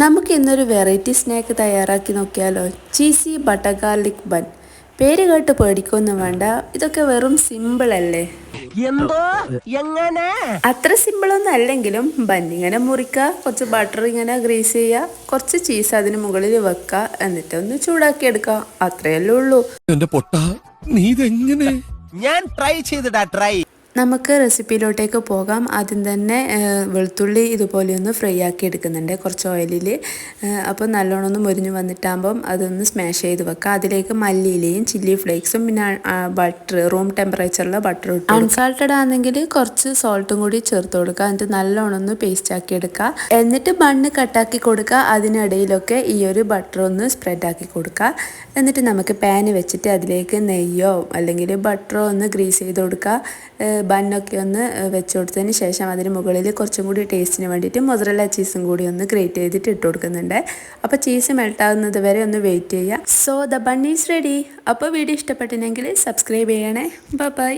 നമുക്ക് ഇന്നൊരു variety snack തയ്യാറാക്കി നോക്കിയാലോ. Cheesy butter garlic bun. പേര് കേട്ട് പേടിക്കൊന്നും വേണ്ട, ഇതൊക്കെ വെറും സിമ്പിൾ അല്ലേ. അത്ര സിമ്പിളൊന്നും അല്ലെങ്കിലും ബൺ ഇങ്ങനെ മുറിക്കുക, കുറച്ച് ബട്ടർ ഇങ്ങനെ ഗ്രീസ് ചെയ്യുക, കുറച്ച് ചീസ് അതിന് മുകളിൽ വെക്കുക, എന്നിട്ട് ഒന്ന് ചൂടാക്കി എടുക്കുക. അത്രയല്ലേ ഉള്ളൂ. ഞാൻ ട്രൈ ചെയ്തിടാ ട്രൈ. നമുക്ക് റെസിപ്പിയിലോട്ടേക്ക് പോകാം. ആദ്യം തന്നെ വെളുത്തുള്ളി ഇതുപോലെ ഒന്ന് ഫ്രൈ ആക്കി എടുക്കുന്നുണ്ട് കുറച്ച് ഓയിലിൽ. അപ്പോൾ നല്ലോണം ഒന്ന് മുരിഞ്ഞ് വന്നിട്ടാകുമ്പം അതൊന്ന് സ്മാഷ് ചെയ്ത് വെക്കുക. അതിലേക്ക് മല്ലിയിലയും ചില്ലി ഫ്ലേക്സും പിന്നെ ബട്ടർ, റൂം ടെമ്പറേച്ചറിലെ ബട്ടർ ഇട്ട്. അൺസാൾട്ടഡ് ആണെങ്കിൽ കുറച്ച് സോൾട്ടും കൂടി ചേർത്ത് കൊടുക്കുക. എന്നിട്ട് നല്ലോണം ഒന്ന് പേസ്റ്റ് ആക്കി എടുക്കുക. എന്നിട്ട് ബണ്ണ് കട്ടാക്കി കൊടുക്കുക. അതിനിടയിലൊക്കെ ഈ ഒരു ബട്ടർ ഒന്ന് സ്പ്രെഡ് ആക്കി കൊടുക്കുക. എന്നിട്ട് നമുക്ക് പാന് വെച്ചിട്ട് അതിലേക്ക് നെയ്യോ അല്ലെങ്കിൽ ബട്ടറോ ഒന്ന് ഗ്രീസ് ചെയ്ത് കൊടുക്കുക. ബണ്ണൊക്കെ ഒന്ന് വെച്ച് കൊടുത്തതിന് ശേഷം അതിന് മുകളിൽ കുറച്ചും കൂടി ടേസ്റ്റിന് വേണ്ടിയിട്ട് മൊസറല്ല ചീസും കൂടി ഒന്ന് ഗ്രേറ്റ് ചെയ്തിട്ട് ഇട്ട് കൊടുക്കുന്നുണ്ട്. അപ്പോൾ ചീസ് മെൽട്ടാകുന്നത് വരെ ഒന്ന് വെയിറ്റ് ചെയ്യുക. So the bun is ready. അപ്പോൾ വീഡിയോ ഇഷ്ടപ്പെട്ടിട്ടുണ്ടെങ്കിൽ സബ്സ്ക്രൈബ് ചെയ്യണേ. ബൈ.